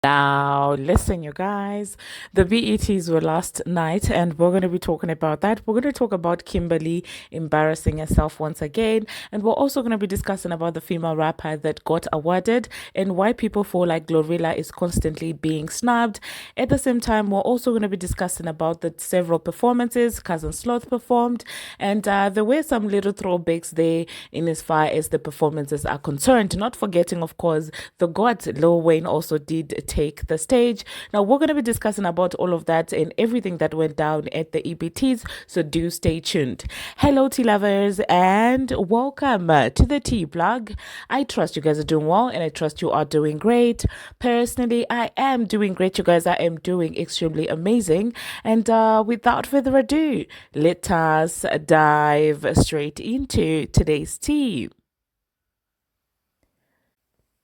Now, listen, you guys, the BETs were last night, and we're going to be talking about that. We're going to talk about Kimberly embarrassing herself once again, and we're also going to be discussing about the female rapper that got awarded and why people feel like Glorilla is constantly being snubbed. At the same time, we're also going to be discussing about the several performances Cousin Sloth performed, and there were some little throwbacks there in as far as the performances are concerned. Not forgetting, of course, the god Lil Wayne also did take the stage. Now we're going to be discussing about all of that and everything that went down at the EBTs, so do stay tuned. Hello tea lovers and welcome to the tea blog. I trust you guys are doing well and I trust you are doing great. Personally, I am doing great, you guys. I am doing extremely amazing, and without further ado, let us dive straight into today's tea.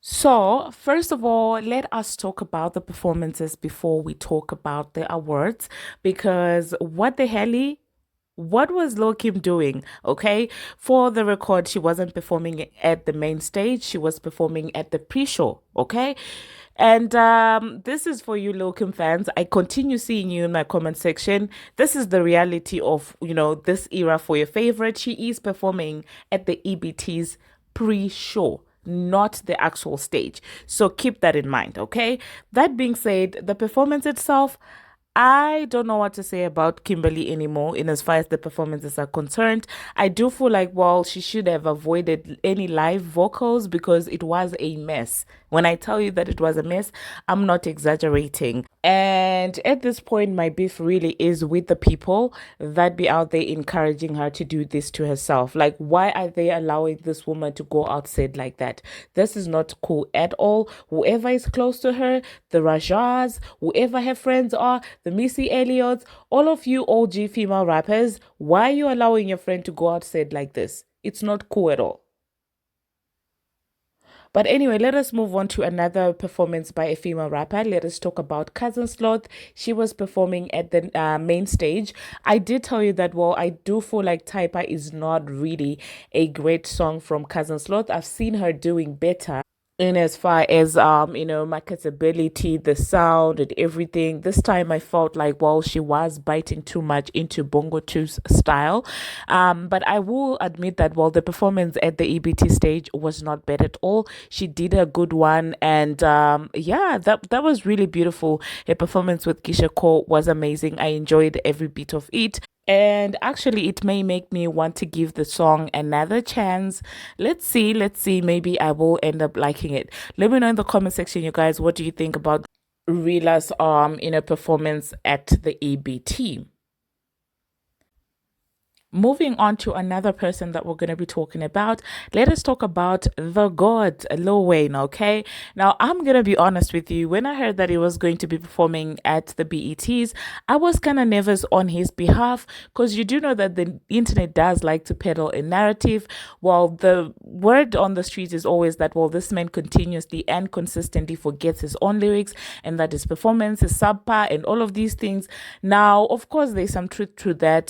So, first of all, let us talk about the performances before we talk about the awards, because what the hell? What was Lil Kim doing? Okay, for the record, she wasn't performing at the main stage, she was performing at the pre show. Okay, and this is for you, Lil Kim fans. I continue seeing you in my comment section. This is the reality of, this era for your favorite. She is performing at the EBT's pre show, not the actual stage. So keep that in mind, okay? That being said, the performance itself, I don't know what to say about Kimberly anymore in as far as the performances are concerned. I do feel like, well, she should have avoided any live vocals because it was a mess. When I tell you that it was a mess, I'm not exaggerating. And at this point, my beef really is with the people that be out there encouraging her to do this to herself. Like, why are they allowing this woman to go outside like that? This is not cool at all. Whoever is close to her, the Rajas, whoever her friends are, the Missy Elliott's, all of you OG female rappers, why are you allowing your friend to go outside like this? It's not cool at all. But anyway, let us move on to another performance by a female rapper. Let us talk about Cousin Sloth. She was performing at the main stage. I did tell you that, well, I do feel like Typa is not really a great song from Cousin Sloth. I've seen her doing better in as far as marketability, the sound and everything. This time I felt like, well, she was biting too much into Bongo 2's style. But I will admit that, well, the performance at the EBT stage was not bad at all. She did a good one, and yeah, that was really beautiful. Her performance with Kisha Cole was amazing. I enjoyed every bit of it. And actually, it may make me want to give the song another chance. Let's see. Maybe I will end up liking it. Let me know in the comment section, you guys, what do you think about Rila's performance at the EBT? Moving on to another person that we're going to be talking about, let us talk about the god Lil Wayne. Okay, now I'm going to be honest with you. When I heard that he was going to be performing at the BETs, I was kind of nervous on his behalf, because you do know that the internet does like to peddle a narrative. Well, the word on the street is always that, well, this man continuously and consistently forgets his own lyrics, and that his performance is subpar and all of these things. Now, of course, there's some truth to that.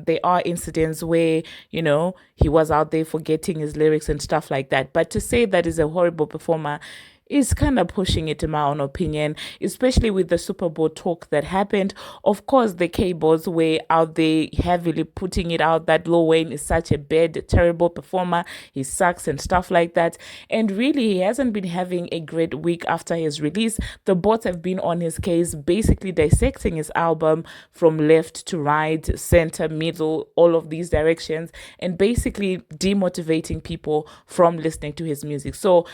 There are incidents where, he was out there forgetting his lyrics and stuff like that. But to say that he's a horrible performer is kind of pushing it, in my own opinion, especially with the Super Bowl talk that happened. Of course, the K-Boys were out there heavily putting it out that Lil Wayne is such a bad, terrible performer. He sucks and stuff like that. And really, he hasn't been having a great week after his release. The bots have been on his case, basically dissecting his album from left to right, center, middle, all of these directions, and basically demotivating people from listening to his music. So,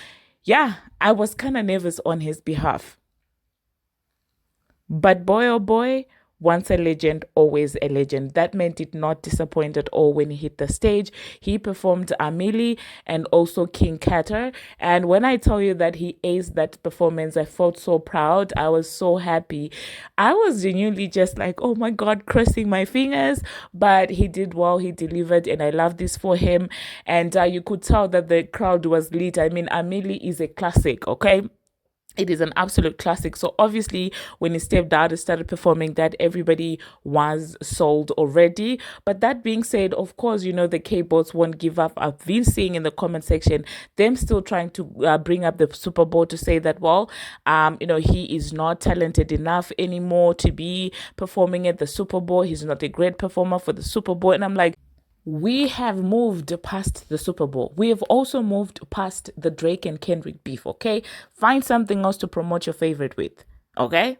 yeah, I was kind of nervous on his behalf. But boy, oh boy, once a legend, always a legend. That man did not disappoint at all when he hit the stage. He performed Amelie and also King Carter. And when I tell you that he aced that performance, I felt so proud. I was so happy. I was genuinely just like, oh my God, crossing my fingers. But he did well. He delivered, and I love this for him. And you could tell that the crowd was lit. I mean, Amelie is a classic, okay? It is an absolute classic. So obviously, when he stepped out and started performing that, everybody was sold already. But that being said, of course, the K-bots won't give up. I've been seeing in the comment section them still trying to bring up the Super Bowl to say that, well, he is not talented enough anymore to be performing at the Super Bowl. He's not a great performer for the Super Bowl. And I'm like, we have moved past the Super Bowl. We have also moved past the Drake and Kendrick beef, okay? Find something else to promote your favorite with, okay?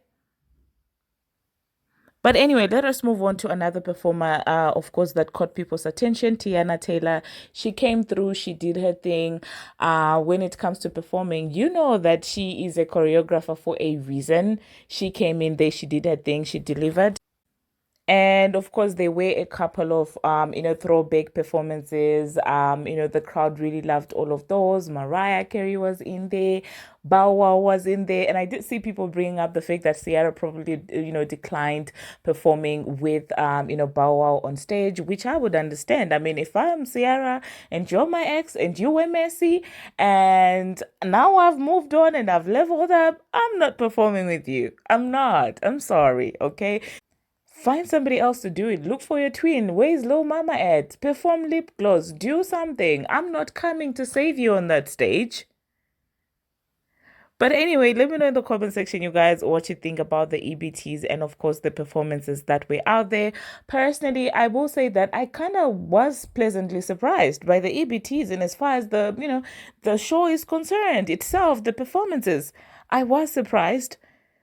But anyway, let us move on to another performer, of course, that caught people's attention, Tiana Taylor. She came through, she did her thing. When it comes to performing, you know that she is a choreographer for a reason. She came in there, she did her thing, she delivered. And of course, there were a couple of throwback performances. The crowd really loved all of those. Mariah Carey was in there, Bow Wow was in there, and I did see people bringing up the fact that Ciara probably declined performing with Bow Wow on stage, which I would understand. I mean, if I'm Ciara and you're my ex and you were messy, and now I've moved on and I've leveled up, I'm not performing with you. I'm not. I'm sorry. Okay. Find somebody else to do it. Look for your twin. Where's Lil Mama at? Perform lip gloss. Do something. I'm not coming to save you on that stage. But anyway, let me know in the comment section, you guys, what you think about the EBTs and, of course, the performances that were out there. Personally, I will say that I kind of was pleasantly surprised by the EBTs, and as far as the show is concerned itself, the performances, I was surprised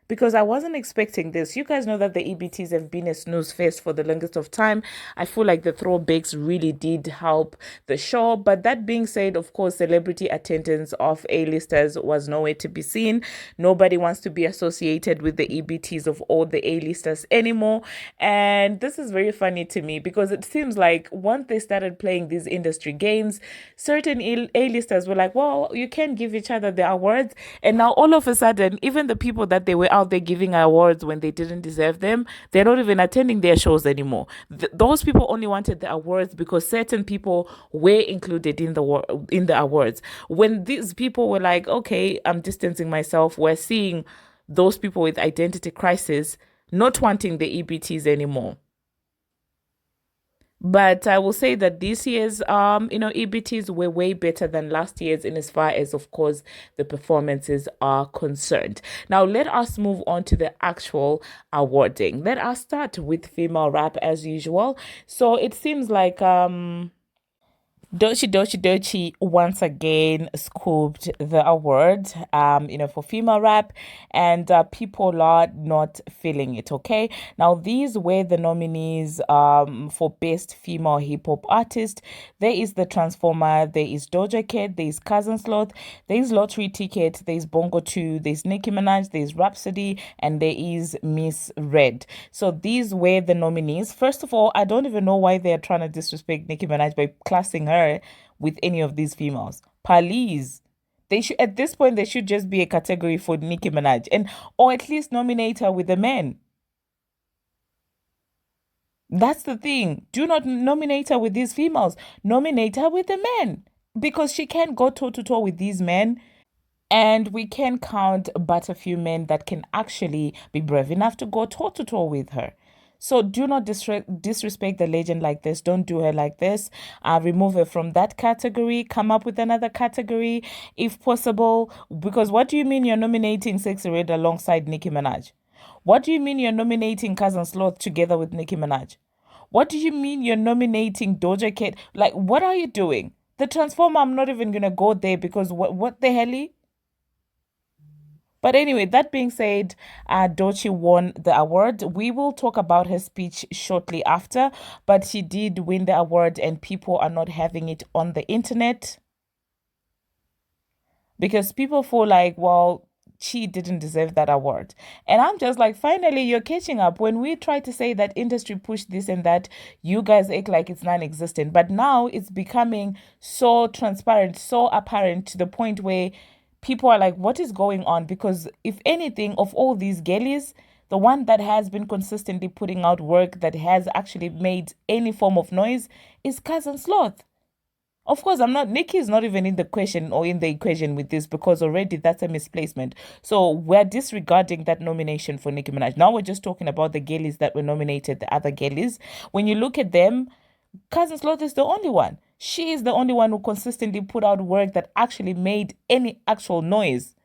because I wasn't expecting this. You guys know that the EBTs have been a snooze fest for the longest of time. I feel like the throwbacks really did help the show. But that being said, of course, celebrity attendance of A-listers was nowhere to be seen. Nobody wants to be associated with the EBTs of all the A-listers anymore. And this is very funny to me because it seems like once they started playing these industry games, certain A-listers were like, well, you can give each other the awards. And now all of a sudden, even the people that they were out there giving awards when they didn't deserve them, they're not even attending their shows anymore. Those people only wanted the awards because certain people were included in the awards. When these people were like, okay, I'm distancing myself, we're seeing those people with identity crisis not wanting the EBTs anymore. But I will say that this year's EBTs were way better than last year's in as far as, of course, the performances are concerned. Now let us move on to the actual awarding. Let us start with female rap as usual. So it seems like Doechii once again scooped the award, for female rap, and people are not feeling it. Okay, now these were the nominees for best female hip hop artist. There is the Transformer, there is Doja Cat, there is Cousin Sloth, there is Lottery Ticket, there is Bongo 2, there is Nicki Minaj, there is Rhapsody, and there is Miss Red. So these were the nominees. First of all, I don't even know why they are trying to disrespect Nicki Minaj by classing her with any of these females. Please. They should at this point they should just be a category for Nicki Minaj and or at least nominate her with the men. That's the thing. Do not nominate her with these females. Nominate her with the men. Because she can't go toe to toe with these men. And we can count but a few men that can actually be brave enough to go toe to toe with her. So do not disrespect the legend like this. Don't do her like this. Remove her from that category. Come up with another category if possible. Because what do you mean you're nominating Sexy Red alongside Nicki Minaj? What do you mean you're nominating Cousin Sloth together with Nicki Minaj? What do you mean you're nominating Doja Cat? Like, what are you doing? The Transformer, I'm not even going to go there because what the hell? But anyway, that being said, Doechii won the award. We will talk about her speech shortly after, but she did win the award and people are not having it on the internet because people feel like, well, she didn't deserve that award. And I'm just like, finally, you're catching up. When we try to say that industry pushed this and that, you guys act like it's non-existent. But now it's becoming so transparent, so apparent to the point where people are like, what is going on? Because if anything, of all these girlies, the one that has been consistently putting out work that has actually made any form of noise is Cousin Sloth. Of course, I'm not, Nicki is not even in the question or in the equation with this because already that's a misplacement. So we're disregarding that nomination for Nicki Minaj. Now we're just talking about the girlies that were nominated, the other girlies. When you look at them, Cousin Sloth is the only one. She is the only one who consistently put out work that actually made any actual noise.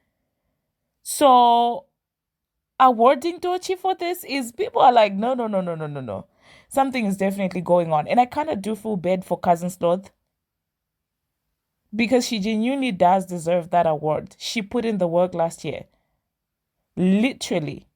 So awarding Doechii for this is people are like, no, no, no, no, no, no, no. Something is definitely going on. And I kind of do feel bad for Cousin Sloth because she genuinely does deserve that award. She put in the work last year. Literally.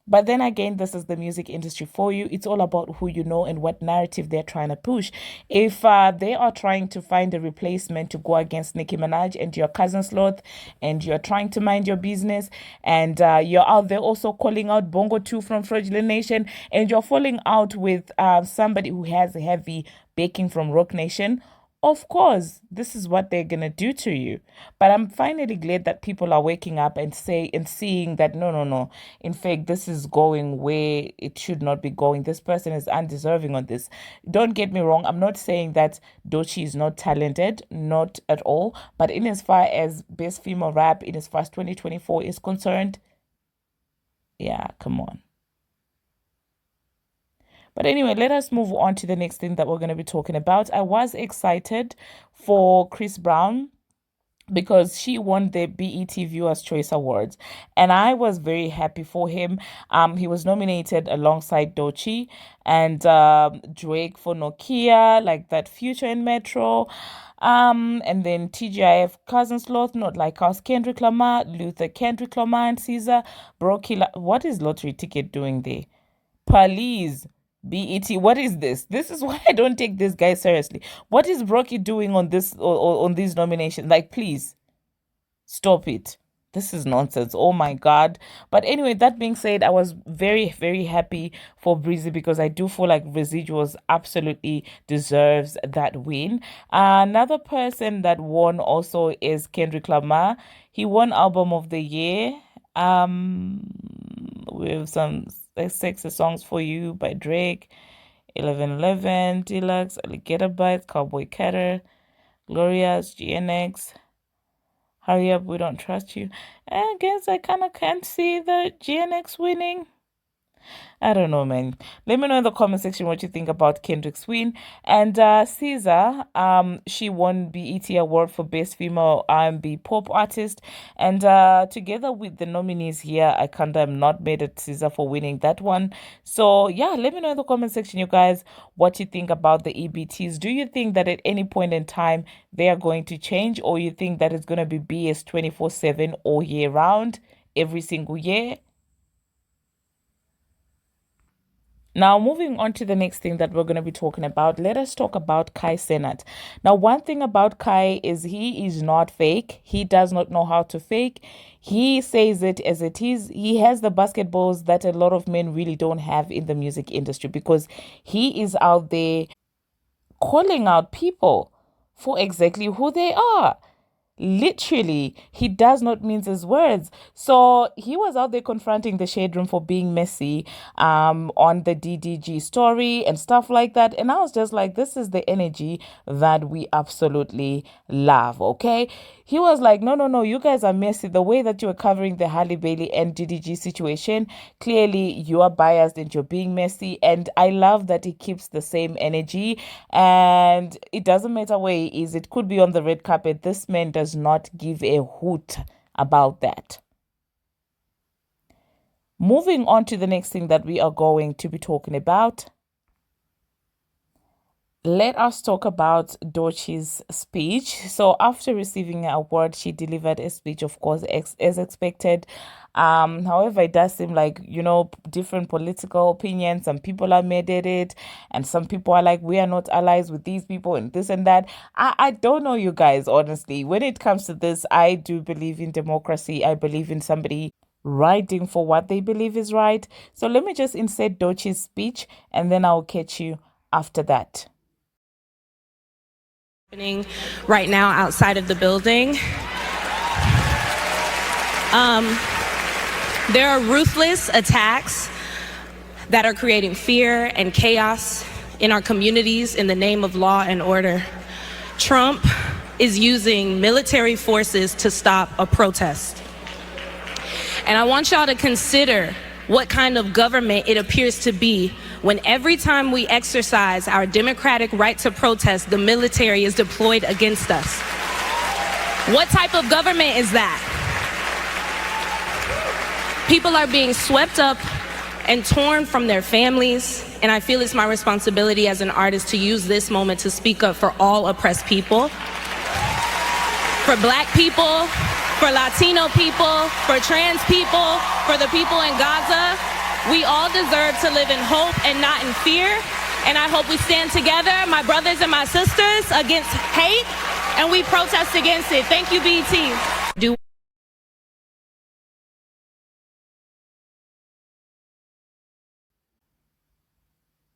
But then again, this is the music industry for you. It's all about who you know and what narrative they're trying to push. If they are trying to find a replacement to go against Nicki Minaj and your Cousin Sloth, and you're trying to mind your business, and you're out there also calling out Bongo 2 from Fraudulent Nation, and you're falling out with somebody who has a heavy backing from Rock Nation, of course, this is what they're gonna do to you. But I'm finally glad that people are waking up and seeing that no, no, no. In fact, this is going where it should not be going. This person is undeserving on this. Don't get me wrong. I'm not saying that Doechii is not talented, not at all. But in as far as best female rap in as far as 2024 is concerned, yeah, come on. But anyway, let us move on to the next thing that we're going to be talking about. I was excited for Chris Brown because she won the BET Viewers Choice Awards, and I was very happy for him. He was nominated alongside Doechii and Drake for Nokia, like that Future in Metro. And then TGIF Cousin Sloth, Not Like Us, Kendrick Lamar, Luther Kendrick Lamar and Caesar, Brokey. What is Lottery Ticket doing there? Please. BET, what is this? This is why I don't take this guy seriously. What is Brocky doing on this or on these nominations? Like, please stop it. This is nonsense. Oh my God. But anyway, that being said, I was very, very happy for Breezy because I do feel like Residuals absolutely deserves that win. Another person that won also is Kendrick Lamar. He won Album of the Year. With some Sexy Songs for You by Drake, 1111, Deluxe, Alligator Bites, Cowboy Carter, Gloria's, GNX, Hurry Up, We Don't Trust You. I guess I kind of can't see the GNX winning. I don't know, man. Let me know in the comment section what you think about Kendrick's win. And Caesar, she won BET Award for Best Female R&B Pop Artist. And together with the nominees here, I kind of am not mad at Caesar for winning that one. So yeah, let me know in the comment section, you guys, what you think about the EBTs. Do you think that at any point in time they are going to change, or you think that it's going to be BS 24/7 all year round, every single year? Now, moving on to the next thing that we're going to be talking about, let us talk about Kai Cenat. Now, one thing about Kai is he is not fake. He does not know how to fake. He says it as it is. He has the basketballs that a lot of men really don't have in the music industry because he is out there calling out people for exactly who they are. Literally, he does not mince his words. So he was out there confronting the Shade Room for being messy on the DDG story and stuff like that. And I was just like, this is the energy that we absolutely love, okay? He was like, no, no, no, you guys are messy. The way that you are covering the Halle Bailey and DDG situation, clearly you are biased and you're being messy. And I love that he keeps the same energy. And it doesn't matter where he is. It could be on the red carpet. This man does not give a hoot about that. Moving on to the next thing that we are going to be talking about. Let us talk about Doechii's speech. So after receiving an award, she delivered a speech, of course, as expected. However, it does seem like, you know, different political opinions. Some people are mad at it, and some people are like, we are not allies with these people and this and that. I don't know, you guys, honestly. When it comes to this, I do believe in democracy. I believe in somebody writing for what they believe is right. So let me just insert Doechii's speech, and then I'll catch you after that. Happening right now outside of the building. There are ruthless attacks that are creating fear and chaos in our communities in the name of law and order. Trump is using military forces to stop a protest. And I want y'all to consider what kind of government it appears to be when every time we exercise our democratic right to protest, the military is deployed against us. What type of government is that? People are being swept up and torn from their families, and I feel it's my responsibility as an artist to use this moment to speak up for all oppressed people, for Black people, for Latino people, for trans people, for the people in Gaza. We all deserve to live in hope and not in fear, and I hope we stand together, my brothers and my sisters, against hate, and we protest against it. Thank you, BET.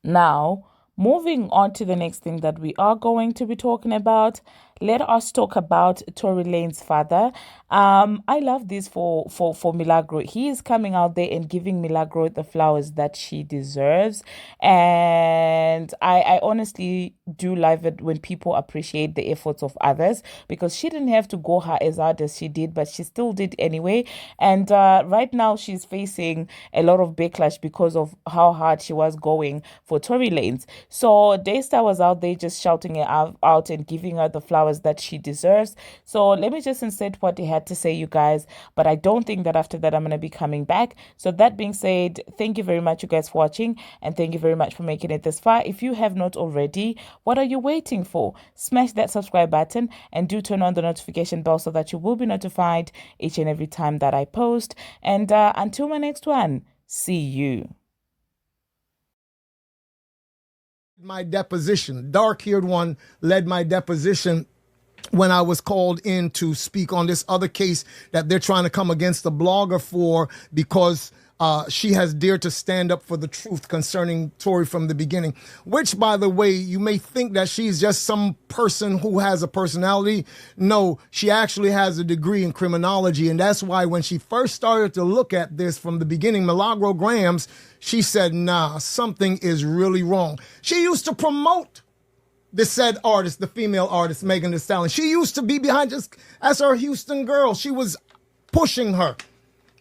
Now, moving on to the next thing that we are going to be talking about, let us talk about Tory Lanez's father. I love this for Milagro. He is coming out there and giving Milagro the flowers that she deserves. And I honestly do love it when people appreciate the efforts of others, because she didn't have to go as hard as she did, but she still did anyway. And right now she's facing a lot of backlash because of how hard she was going for Tory Lanez. So Daystar was out there just shouting her out and giving her the flowers that she deserves. So let me just insert what they had to say, you guys. But I don't think that after that I'm going to be coming back. So that being said, thank you very much, you guys, for watching, and thank you very much for making it this far. If you have not already, what are you waiting for? Smash that subscribe button and do turn on the notification bell so that you will be notified each and every time that I post. And until my next one, see you. My deposition, dark-haired one led my deposition when I was called in to speak on this other case that they're trying to come against the blogger for, because she has dared to stand up for the truth concerning Tory from the beginning, which, by the way, you may think that she's just some person who has a personality. No, she actually has a degree in criminology. And that's why when she first started to look at this from the beginning, Milagro Grams, she said, nah, something is really wrong. She used to promote the said artist, the female artist, Megan Thee Stallion. She used to be behind just as her Houston girl. She was pushing her.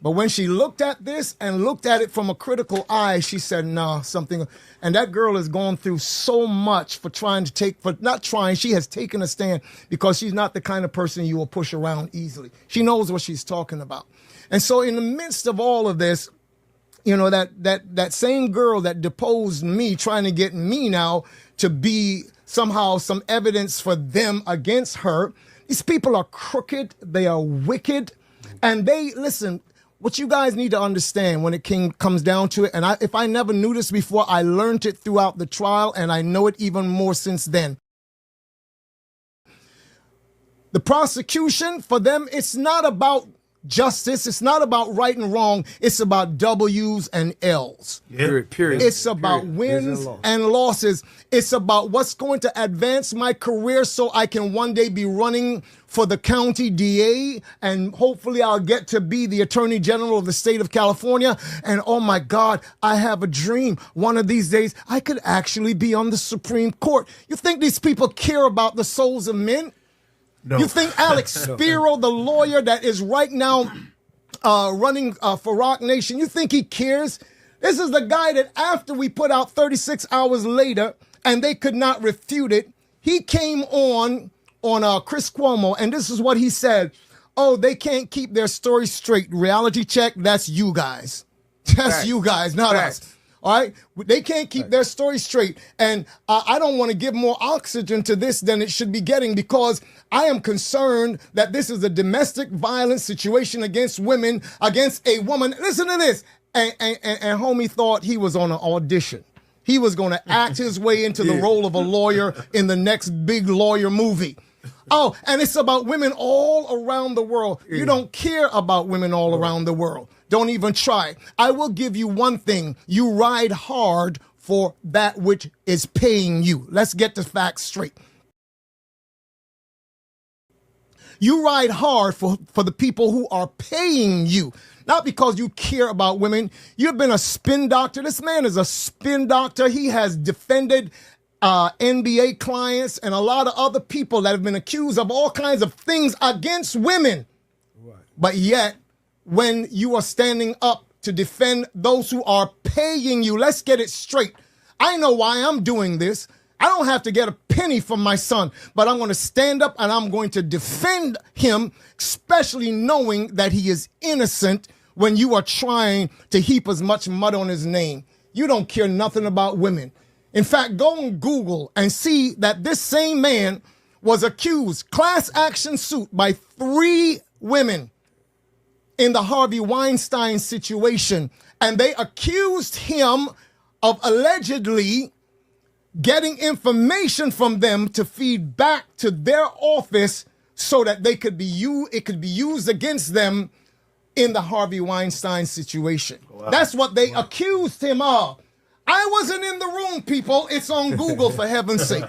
But when she looked at this and looked at it from a critical eye, she said, nah, something. And that girl has gone through so much for not trying. She has taken a stand, because she's not the kind of person you will push around easily. She knows what she's talking about. And so in the midst of all of this, you know, that same girl that deposed me, trying to get me now to be somehow some evidence for them against her. These people are crooked. They are wicked. And listen, what you guys need to understand when it comes down to it, and if I never knew this before, I learned it throughout the trial, and I know it even more since then. The prosecution, for them, it's not about justice. It's not about right and wrong. It's about W's and L's. Yeah. Period. It's about wins and losses. It's about what's going to advance my career so I can one day be running for the county DA, and hopefully I'll get to be the Attorney General of the state of California. And oh my God, I have a dream. One of these days, I could actually be on the Supreme Court. You think these people care about the souls of men? No. You think Alex Spiro, the lawyer that is right now running for Rock Nation, you think he cares? This is the guy that after we put out 36 hours later and they could not refute it, he came on Chris Cuomo, and this is what he said. Oh, they can't keep their story straight. Reality check, that's you guys. That's you guys, not us. All right? They can't keep their story straight. And I don't want to give more oxygen to this than it should be getting, because I am concerned that this is a domestic violence situation against women, against a woman. Listen to this. And homie thought he was on an audition. He was going to act his way into the role of a lawyer in the next big lawyer movie. Oh, and it's about women all around the world. You don't care about women all around the world. Don't even try. I will give you one thing. You ride hard for that which is paying you. Let's get the facts straight. You ride hard for the people who are paying you, not because you care about women. You've been a spin doctor. This man is a spin doctor. He has defended NBA clients and a lot of other people that have been accused of all kinds of things against women. Right. But yet, when you are standing up to defend those who are paying you, let's get it straight. I know why I'm doing this. I don't have to get a penny from my son, but I'm going to stand up and I'm going to defend him, especially knowing that he is innocent when you are trying to heap as much mud on his name. You don't care nothing about women. In fact, go on Google and see that this same man was accused, class action suit by 3 women in the Harvey Weinstein situation. And they accused him of allegedly getting information from them to feed back to their office so that it could be used against them in the Harvey Weinstein situation. Wow. That's what they accused him of. I wasn't in the room, people. It's on Google, for heaven's sake.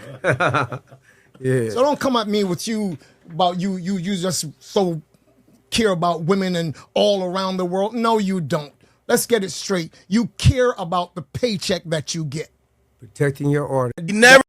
Yeah. So don't come at me with you just so care about women and all around the world. No, you don't. Let's get it straight. You care about the paycheck that you get. Protecting your order. Never